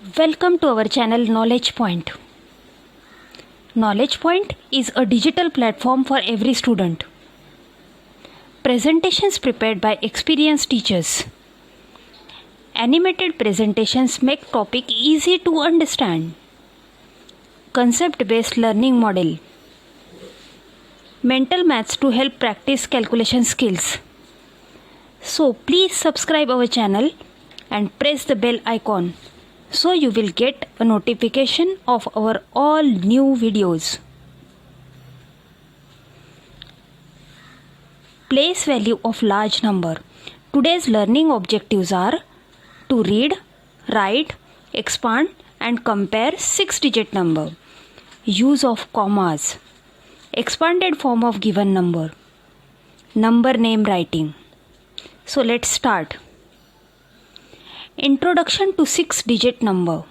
Welcome to our channel Knowledge Point. Knowledge Point is a digital platform for every student. Presentations prepared by experienced teachers. Animated presentations make topic easy to understand. Concept-based learning model. Mental maths to help practice calculation skills. So please subscribe our channel and press the bell icon, so you will get a notification of our all new videos. Place value of large number. Today's learning objectives are to read, write, expand and compare 6-digit number. Use of commas. Expanded form of given number. Number name writing. So let's start. Introduction to 6-digit number.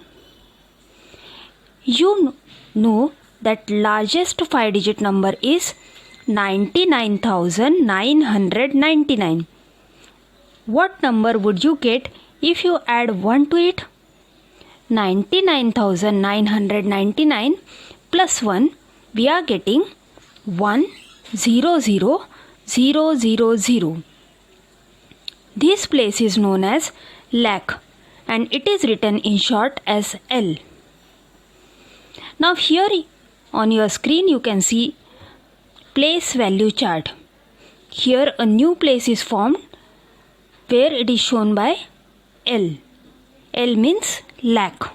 You know that largest 5-digit number is 99,999. What number would you get if you add 1 to it? 99,999 plus 1, we are getting 1,000,000. This place is known as lakh and it is written in short as L. Now here on your screen you can see place value chart. Here a new place is formed where it is shown by L. L means lakh.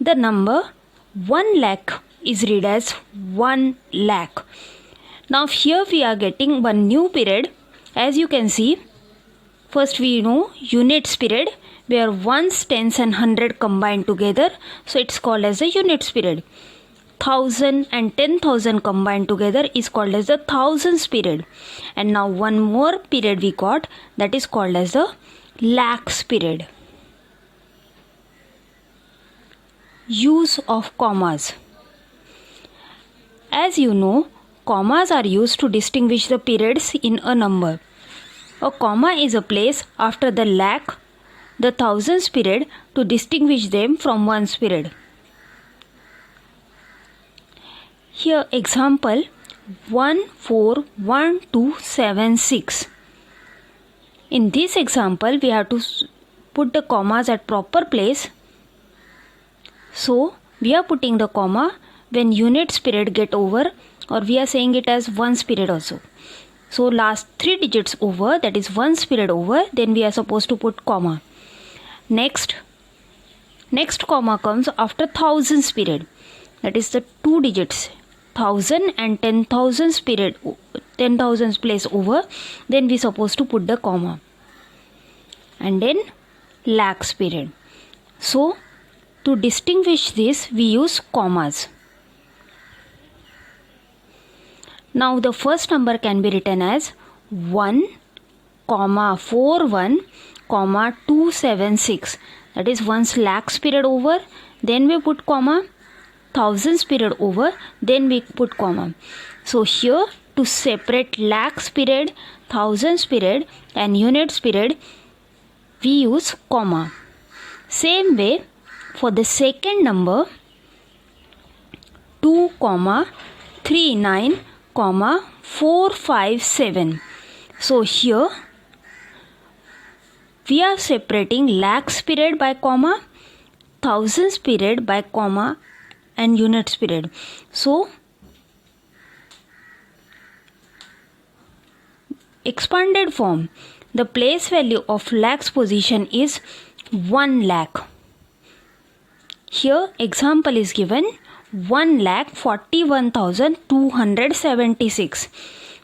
The number 1 lakh is read as 1 lakh. Now here we are getting one new period. As you can see, first we know units period where ones, tens and 100 combined together. So it's called as a units period. 1000 and 10,000 combined together is called as the thousands period. And now one more period we got, that is called as the lakhs period. Use of commas. As you know, commas are used to distinguish the periods in a number. A comma is a place after the lakh, the thousands period, to distinguish them from ones period. Here example 141276. In this example we have to put the commas at proper place. So we are putting the comma when units period get over, or we are saying it as ones period also. So last 3 digits over, that is ones period over, then we are supposed to put comma. Next comma comes after thousands period, that is the 2 digits, 1000 and 10,000 period, 10,000 place over, then we are supposed to put the comma. And then lakhs period. So to distinguish this we use commas. Now the first number can be written as 1,41,276. That is once lakhs period over, then we put comma, thousands period over, then we put comma. So here to separate lakhs period, thousands period and units period, we use comma. Same way for the second number 2,39,457. So here we are separating lakhs period by comma, thousands period by comma and units period. So expanded form, the place value of lakhs position is 1 lakh. Here example is given 1,41,276.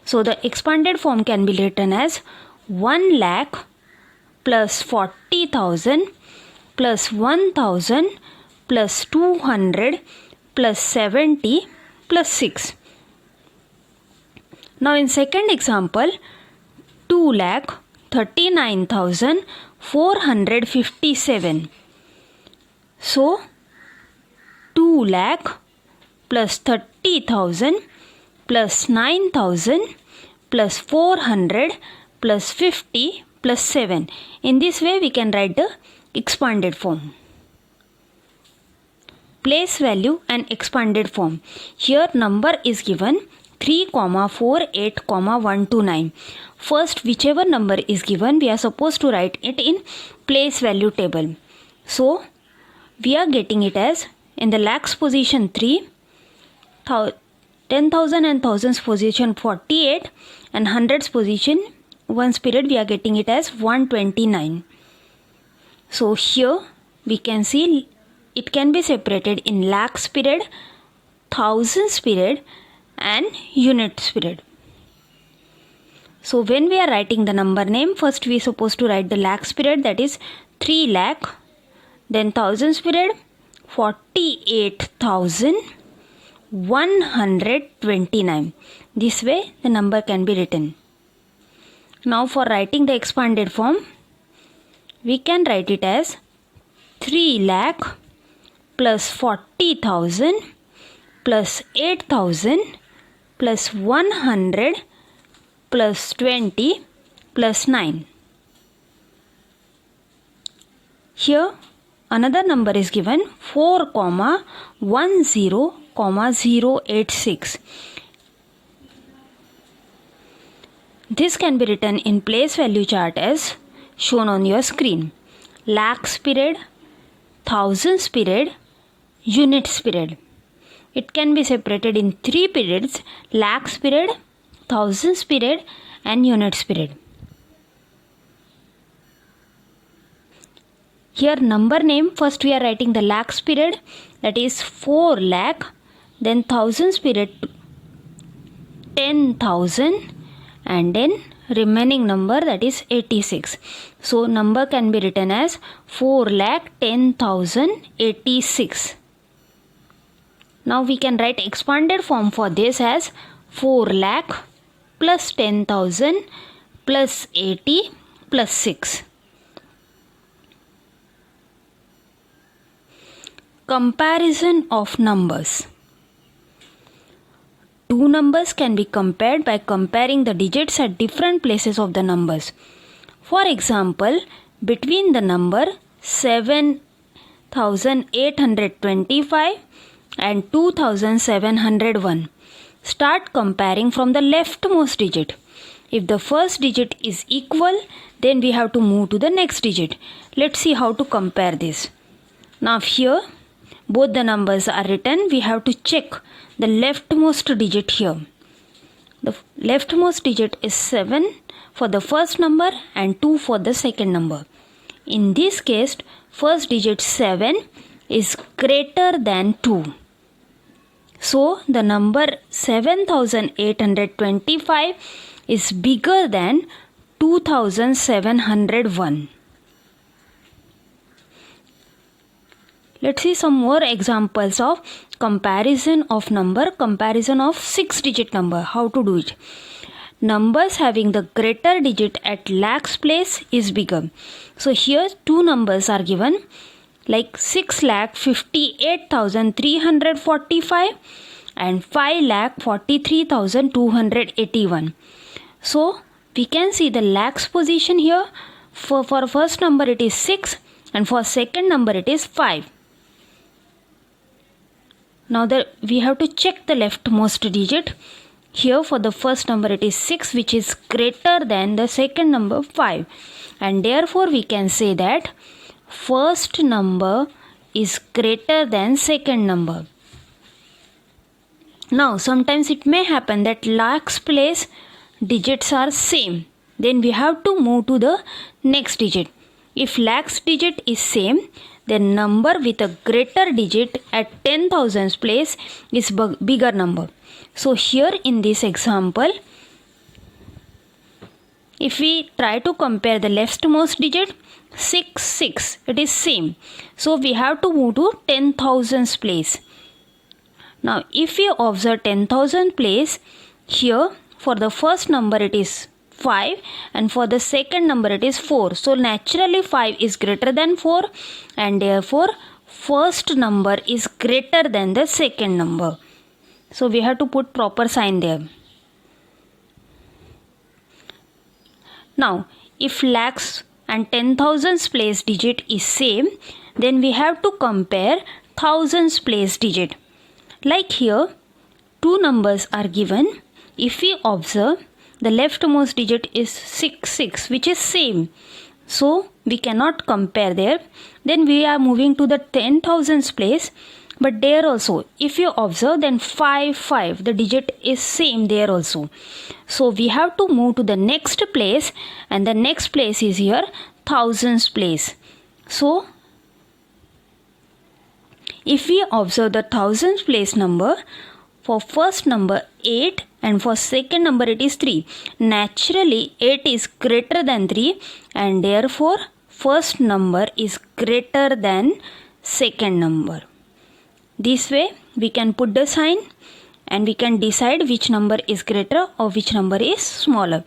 So the expanded form can be written as 1 lakh plus 40,000 plus 1,000 plus 200 plus 70 plus 6. Now in second example 2,39,457. So 2 lakh plus 30,000 plus 9,000 plus 400 plus 50 plus 7. In this way we can write the expanded form. Place value and expanded form. Here number is given 3, 4, 8, 1 to 9. First, whichever number is given, we are supposed to write it in place value table. So, we are getting it as in the lakhs position 3, 10,000 and thousands position 48, and hundreds position ones period we are getting it as 129. So, here we can see it can be separated in lakhs period, thousands period, and units period. So when we are writing the number name, first we are supposed to write the lakhs period, that is 3 lakh, then thousands period 48,129. This way the number can be written. Now for writing the expanded form, we can write it as 3 lakh plus 40,000 plus 8,000 plus 100 plus 20 plus 9. Here another number is given 4,10,086. This can be written in place value chart as shown on your screen. Lakhs period, thousands period, units period. It can be separated in 3 periods: lakhs period, thousands period, and units period. Here number name, first we are writing the lakhs period, that is 4 lakh, then thousands period 10,000, and then remaining number, that is 86. So number can be written as 4,10,086. Now we can write expanded form for this as 4 lakh plus 10,000 plus 80 plus 6. Comparison of numbers. Two numbers can be compared by comparing the digits at different places of the numbers. For example, between the number 7,825 and 2,701. Start comparing from the leftmost digit. If the first digit is equal, then we have to move to the next digit. Let's see how to compare this. Now here, both the numbers are written. We have to check the leftmost digit here. The leftmost digit is 7 for the first number and 2 for the second number. In this case, first digit 7 is greater than 2. So the number 7,825 is bigger than 2,701. Let's see some more examples of comparison of number, comparison of 6-digit number. How to do it? Numbers having the greater digit at lakhs place is bigger. So here two numbers are given, like 6,58,345 and 5,43,281. So we can see the lakhs position here. For first number it is 6 and for second number it is 5. Now we have to check the leftmost digit. Here for the first number it is 6, which is greater than the second number 5. And therefore we can say that first number is greater than second number. Now sometimes it may happen that lakhs place digits are same. Then we have to move to the next digit. If lakhs digit is same, then number with a greater digit at 10,000s place is bigger number. So here in this example, if we try to compare the leftmost digit, 6, 6, it is same. So we have to move to 10,000s place. Now if we observe 10,000 place, here for the first number it is 5 and for the second number it is 4. So naturally 5 is greater than 4 and therefore first number is greater than the second number. So we have to put proper sign there. Now if lakhs and 10,000s place digit is same, then we have to compare thousands place digit. Like here, two numbers are given. If we observe, the leftmost digit is 6 which is same. So we cannot compare there. Then we are moving to the 10,000s place. But there also, if you observe, then 5, the digit is same there also. So we have to move to the next place, and the next place is here thousands place. So if we observe the thousands place number, for first number 8 and for second number it is 3. Naturally 8 is greater than 3 and therefore first number is greater than second number. This way we can put the sign and we can decide which number is greater or which number is smaller,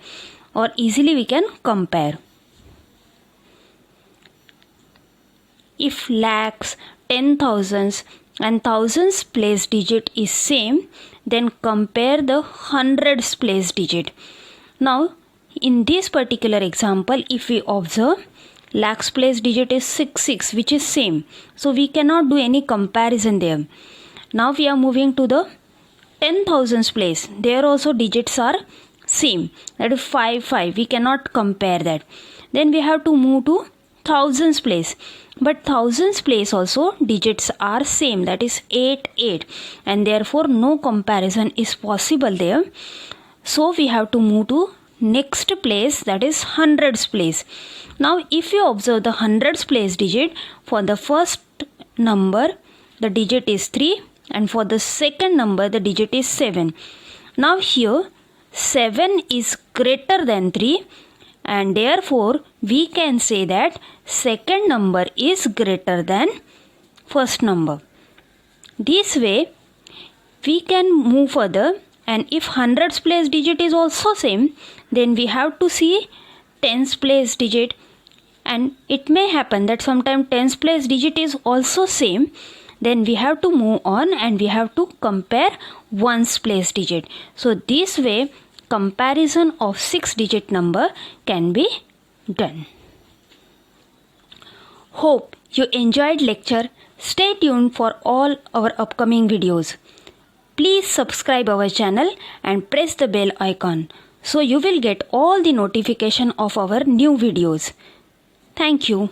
or easily we can compare. If lakhs, 10,000s and thousands place digit is same, then compare the hundreds place digit. Now in this particular example, if we observe, lakhs place digit is 6 which is same, so we cannot do any comparison there. Now we are moving to the 10,000s place. There also digits are same, that is 5, we cannot compare that. Then we have to move to thousands place, but thousands place also digits are same, that is 8, and therefore no comparison is possible there. So we have to move to next place, that is hundreds place. Now if you observe the hundreds place digit, for the first number the digit is 3 and for the second number the digit is 7. Now here 7 is greater than 3 and therefore we can say that second number is greater than first number. This way we can move further, and if hundreds place digit is also same, then we have to see tens place digit, and it may happen that sometimes tens place digit is also same. Then we have to move on and we have to compare ones place digit. So this way comparison of 6-digit number can be done. Hope you enjoyed lecture. Stay tuned for all our upcoming videos. Please subscribe our channel and press the bell icon so you will get all the notification of our new videos. Thank you.